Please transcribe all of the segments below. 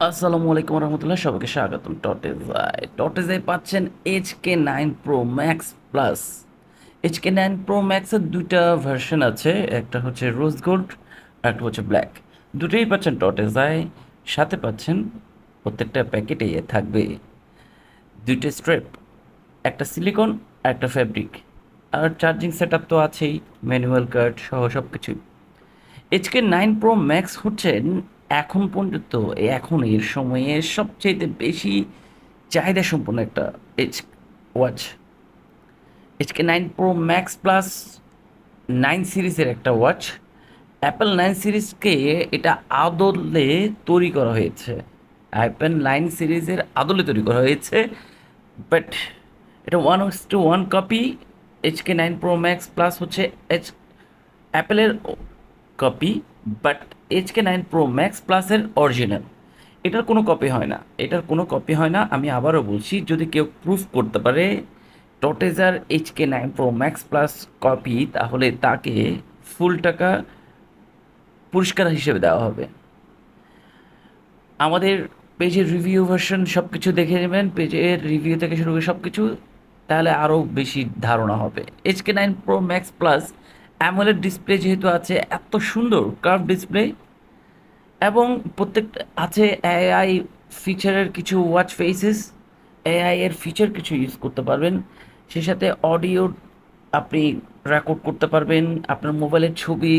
আসসালামু আলাইকুম রহমতুল্লাহ, সবাইকে স্বাগতম টটেজায় পাচ্ছেন HK9 Pro Max Plus। HK9 Pro Max-এর দুইটা ভার্সন আছে, একটা হচ্ছে রোজ গোল্ড আর একটা হচ্ছে ব্ল্যাক। দুটোই পাচ্ছেন টটেজায়। সাথে পাচ্ছেন প্রত্যেকটা প্যাকেটে থাকবে দুইটা স্ট্রেপ, একটা সিলিকন আর একটা ফ্যাব্রিক। আর চার্জিং সেট আপ তো আছেই, ম্যানুয়াল কার্ড সহ সব কিছুই। HK9 Pro Max হচ্ছেন এখন পর্যন্ত এখন এর সময়ে সবচেয়ে বেশি চাহিদা সম্পন্ন একটা edge watch. HK9 Pro Max Plus 9 সিরিজের একটা ওয়াচ। অ্যাপেল 9 সিরিজকে এটা আদলে তৈরি করা হয়েছে, বাট এটা 1:1 copy. HK9 Pro Max Plus হচ্ছে অ্যাপেলের কপি, বাট HK9 Pro Max Plus-এর অরিজিনাল। এটার কোনো কপি হয় না। আমি আবারও বলছি, যদি কেউ প্রুফ করতে পারে টটেজার HK9 Pro Max Plus copy, তাহলে তাকে ফুল টাকা পুরস্কার হিসেবে দেওয়া হবে। আমাদের পেজের রিভিউ ভার্সন সব কিছু দেখে নেবেন, পেজের রিভিউ থেকে শুরু করে সব কিছু, তাহলে আরও বেশি ধারণা হবে। HK9 Pro Max Plus AMOLED display যেহেতু আছে, এত সুন্দর কার্ভ ডিসপ্লে, এবং প্রত্যেকটা আছে এআই ফিচারের কিছু ওয়াচ ফেসেস, এআই এর ফিচার কিছু ইউজ করতে পারবেন। সেই সাথে অডিও আপনি রেকর্ড করতে পারবেন, আপনার মোবাইলের ছবি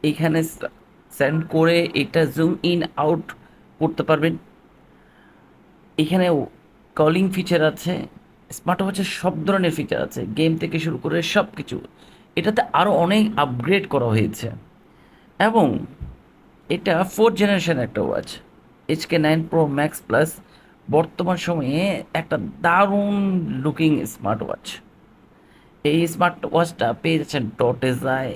এইখানে সেন্ড করে এটা জুম ইন আউট করতে পারবেন। এখানে কলিং ফিচার আছে, স্মার্ট ওয়াচের সব ধরনের ফিচার আছে, গেম থেকে শুরু করে সব কিছু। এটাতে আরও অনেক আপগ্রেড করা হয়েছে, এবং এটা 4th জেনারেশন একটা watch. HK9 Pro Max Plus বর্তমান সময়ে একটা দারুণ লুকিং স্মার্ট ওয়াচ। এই স্মার্ট ওয়াচটা পেয়ে যাচ্ছেন টটেজায়।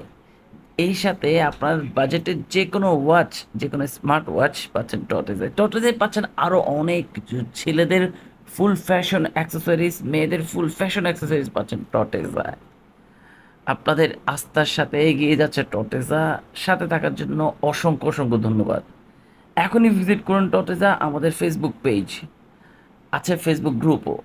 এই সাথে আপনার বাজেটের যে কোনো ওয়াচ, যে কোনো স্মার্ট ওয়াচ পাচ্ছেন টটেজায়। টটেজায় পাচ্ছেন আরও অনেক কিছু, ছেলেদের ফুল ফ্যাশন অ্যাক্সেসরিজ, মেয়েদের ফুল ফ্যাশন অ্যাক্সেসরিজ পাচ্ছেন টটেজায়। আপনাদের আস্থার সাথে এগিয়ে যাচ্ছে টটেজা। সাথে থাকার জন্য অসংখ্য অসংখ্য ধন্যবাদ। এখনই ভিজিট করুন টটেজা। আমাদের ফেসবুক পেজ আছে, ফেসবুক গ্রুপও।